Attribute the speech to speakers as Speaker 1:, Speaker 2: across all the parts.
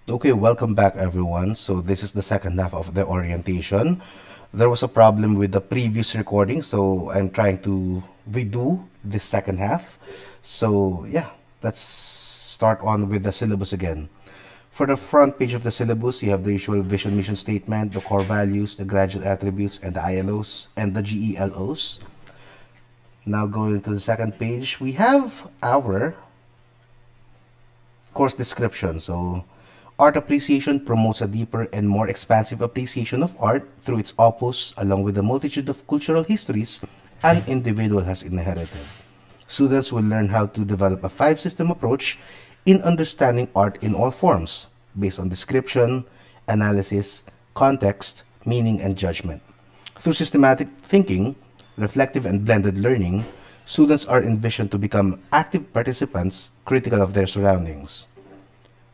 Speaker 1: Okay, welcome back everyone. So this is the second half of the orientation. There was a problem with the previous recording, so I'm trying to redo this second half. So yeah, let's start on with the syllabus again. For the front page of the syllabus, you have the usual vision mission statement, the core values, the graduate attributes, and the ILOs and the GELOs. Now going to the second page, we have our course description. So art appreciation promotes a deeper and more expansive appreciation of art through its opus, along with the multitude of cultural histories an individual has inherited. Students will learn how to develop a five-system approach in understanding art in all forms, based on description, analysis, context, meaning, and judgment. Through systematic thinking, reflective and blended learning, students are envisioned to become active participants critical of their surroundings.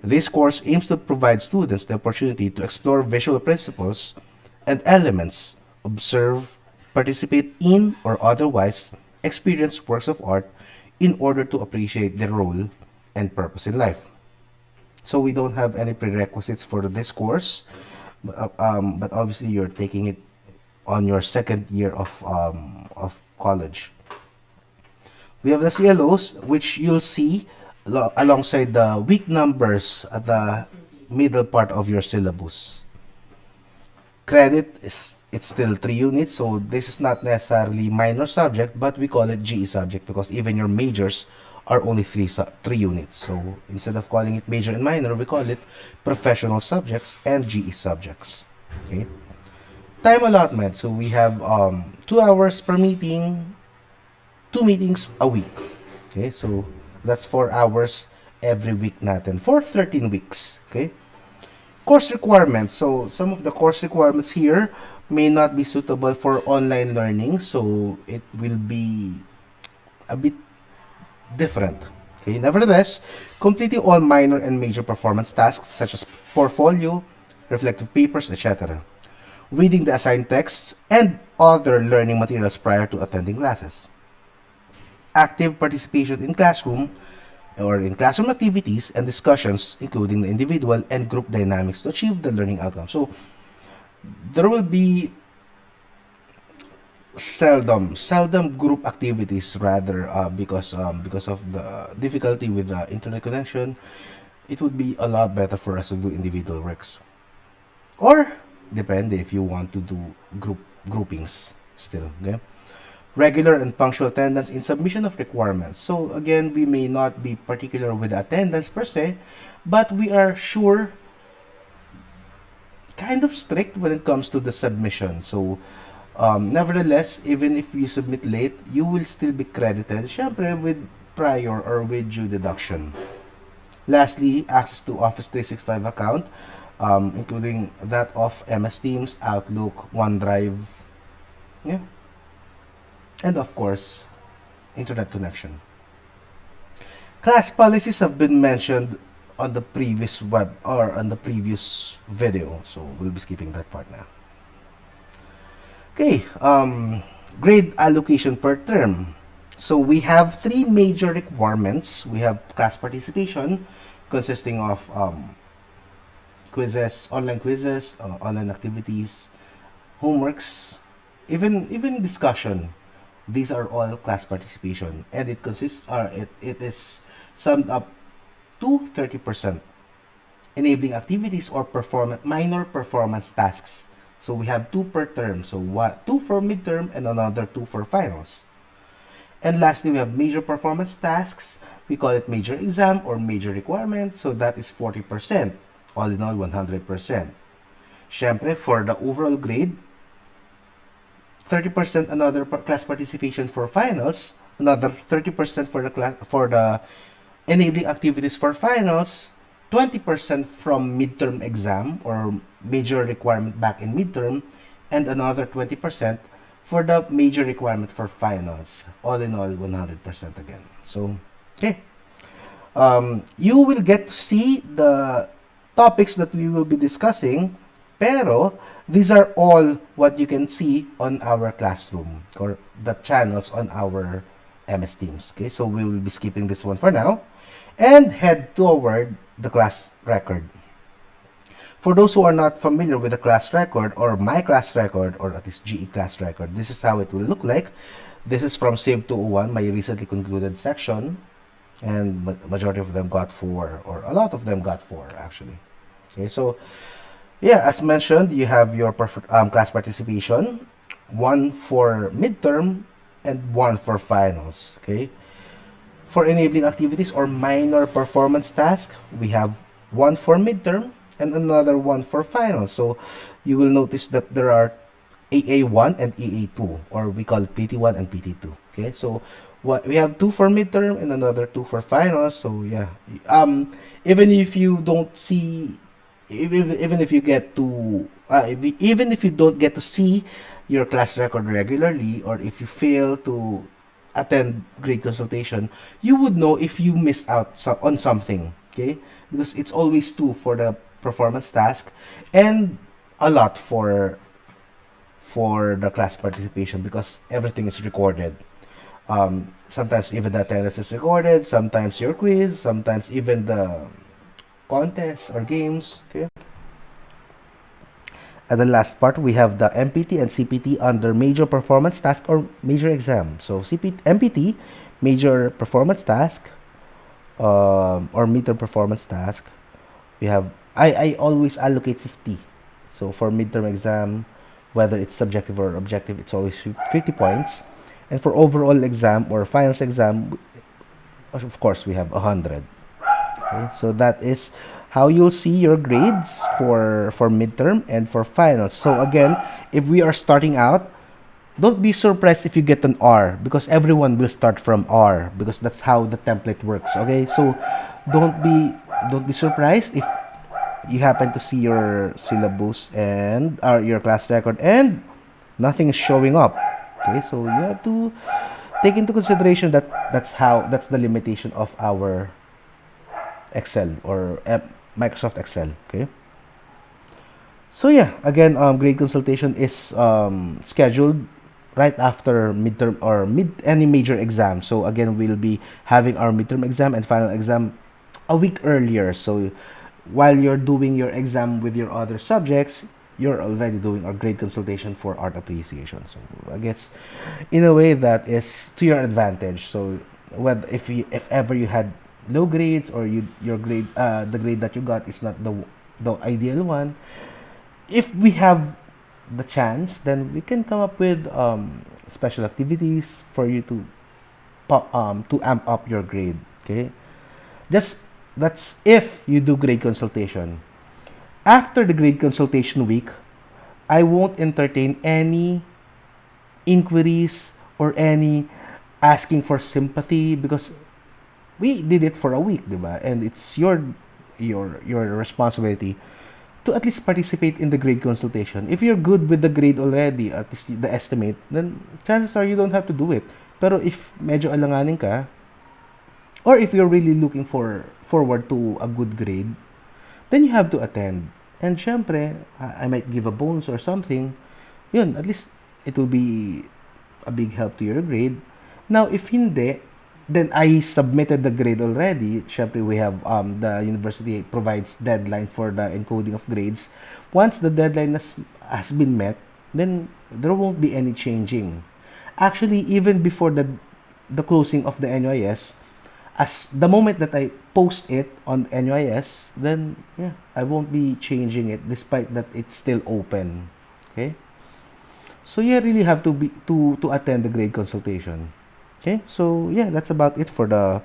Speaker 1: This course aims to provide students the opportunity to explore visual principles and elements, observe, participate in, or otherwise experience works of art in order to appreciate their role and purpose in life. So we don't have any prerequisites for this course, but obviously you're taking it on your second year of college. We have the CLOs, which you'll see alongside the week numbers at the middle part of your syllabus. Credit is it's still 3 units, so this is not necessarily minor subject, but we call it GE subject because even your majors are only 3 units. So instead of calling it major and minor, we call it professional subjects and GE subjects. Okay. Time allotment. So we have 2 hours per meeting, 2 meetings a week. Okay, so that's 4 hours every week natin for 13 weeks. Okay. Course requirements. So some of the course requirements here may not be suitable for online learning, so it will be a bit different. Okay. Nevertheless, completing all minor and major performance tasks such as portfolio, reflective papers, etc. Reading the assigned texts and other learning materials prior to attending classes. Active participation in classroom or in classroom activities and discussions, including the individual and group dynamics to achieve the learning outcome. So there will be seldom group activities rather because of the difficulty with the internet connection. It would be a lot better for us to do individual works, or depende if you want to do groupings still. Okay. Regular and punctual attendance in submission of requirements. So again, we may not be particular with attendance per se, but we are sure kind of strict when it comes to the submission. So nevertheless, even if you submit late, you will still be credited, syempre, with prior or with due deduction. Lastly, access to Office 365 account, including that of MS Teams, Outlook, OneDrive, yeah, and of course, internet connection. Class policies have been mentioned on the previous web or on the previous video, so we'll be skipping that part now. Okay, grade allocation per term. So we have three major requirements. We have class participation, consisting of quizzes, online activities, homeworks, even discussion. These are all class participation, and it is summed up to 30%, enabling activities or minor performance tasks. So we have 2 per term. So two for midterm and another 2 for finals. And lastly, we have major performance tasks. We call it major exam or major requirement. So that is 40%. All in all, 100%. Syempre, for the overall grade, 30% another class participation for finals, another 30% for the enabling activities for finals, 20% from midterm exam or major requirement back in midterm, and another 20% for the major requirement for finals. All in all, 100% again. So, okay. You will get to see the topics that we will be discussing, pero these are all what you can see on our classroom or the channels on our MS Teams. Okay, so we will be skipping this one for now and head toward the class record. For those who are not familiar with the class record or my class record or at least GE class record, this is how it will look like. This is from Save 201, my recently concluded section, and majority of them got 4, or a lot of them got 4 actually. Okay, so yeah, as mentioned, you have your class participation, 1 for midterm and 1 for finals. Okay, for enabling activities or minor performance tasks, we have 1 for midterm and another 1 for finals. So you will notice that there are AA1 and AA2, or we call it PT1 and PT2. Okay, so what we have 2 for midterm and another 2 for finals. So yeah, even if you don't see, even if you get to, even if you don't get to see your class record regularly, or if you fail to attend grade consultation, you would know if you missed out on something. Okay, because it's always 2 for the performance task and a lot for the class participation, because everything is recorded. Sometimes even the attendance is recorded, sometimes your quiz, sometimes even the contests or games. Okay. And the last part, we have the MPT and CPT under major performance task or major exam. So MPT, major performance task, or midterm performance task. We have, I always allocate 50. So for midterm exam, whether it's subjective or objective, it's always 50 points. And for overall exam or finals exam, of course, we have 100. Okay, so that is how you'll see your grades for midterm and for finals. So again, if we are starting out, don't be surprised if you get an R, because everyone will start from R, because that's how the template works. Okay, so don't be surprised if you happen to see your syllabus and your class record and nothing is showing up. Okay, so you have to take into consideration that that's the limitation of our Excel or Microsoft Excel. Okay, so yeah, again, grade consultation is scheduled right after midterm or any major exam. So again, we'll be having our midterm exam and final exam a week earlier. So while you're doing your exam with your other subjects, you're already doing our grade consultation for art appreciation. So I guess in a way that is to your advantage. So whether if ever you had low grades, or your grade the grade that you got is not the ideal one, if we have the chance, then we can come up with special activities for you to amp up your grade. Okay, just that's if you do grade consultation. After the grade consultation week, I won't entertain any inquiries or any asking for sympathy, because we did it for a week, diba? And it's your responsibility to at least participate in the grade consultation. If you're good with the grade already, at least the estimate, then chances are you don't have to do it. Pero if medyo alanganin ka, or if you're really looking forward to a good grade, then you have to attend. And syempre, I might give a bonus or something. Yun, at least it will be a big help to your grade. Now, if hindi, then I submitted the grade already. Syempre, we have the university provides deadline for the encoding of grades. Once the deadline has been met, then there won't be any changing. Actually, even before the closing of the NUIS, as the moment that I post it on NUIS, then yeah, I won't be changing it despite that it's still open. Okay? So you really have to be to attend the grade consultation. Okay? So yeah, that's about it for the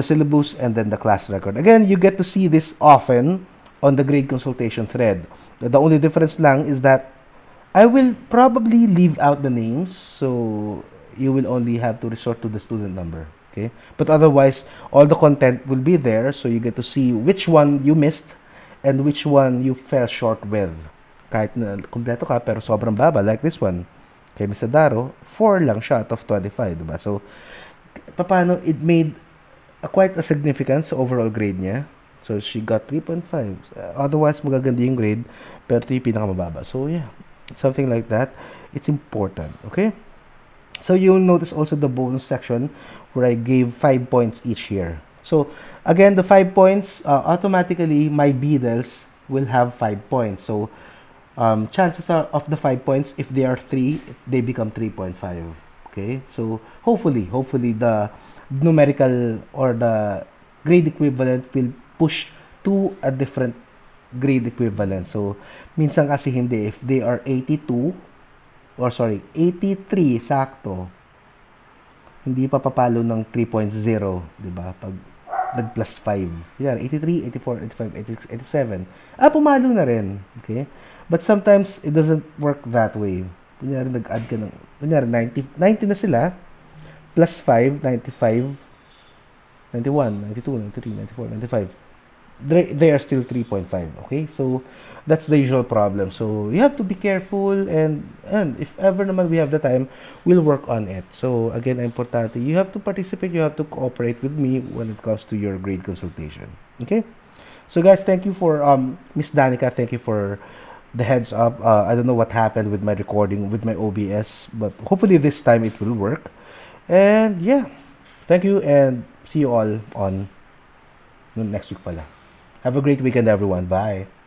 Speaker 1: syllabus and then the class record. Again, you get to see this often on the grade consultation thread. The only difference lang is that I will probably leave out the names, so you will only have to resort to the student number. Okay? But otherwise, all the content will be there, so you get to see which one you missed and which one you fell short with. Kahit na kompleto ka, pero sobrang baba, like this one. Kay Mr. Daro, 4 lang siya out of 25, diba? So, paano it made quite a significance sa overall grade niya. So, she got 3.5. Otherwise, magaganda yung grade, pero 3 pinakamababa. So, yeah, something like that. It's important, okay? So, you'll notice also the bonus section where I gave 5 points each year. So, again, the 5 points, automatically, my BDLs will have 5 points. So, chances are of the 5 points, if they are 3, they become 3.5. Okay? So, hopefully the numerical or the grade equivalent will push to a different grade equivalent. So, minsan kasi hindi. If they are 82, or sorry, 83 sakto, hindi pa papalo ng 3.0, di ba? Pag nag-plus 5. Yan, 83, 84, 85, 86, 87. Pumalo na rin. Okay? But sometimes, it doesn't work that way. Kunyari, nag-add ka ng, kunyari, 90 na sila, plus 5, 95, 91, 92, 93, 94, 95. They are still 3.5. Okay? So, that's the usual problem. So, you have to be careful, and if ever naman we have the time, we'll work on it. So, again, importante, you have to participate, you have to cooperate with me when it comes to your grade consultation. Okay? So, guys, thank you for, Miss Danica, thank you for the heads up. I don't know what happened with my recording, with my OBS, but hopefully this time it will work. And, yeah, thank you, and see you all on next week pala. Have a great weekend, everyone. Bye.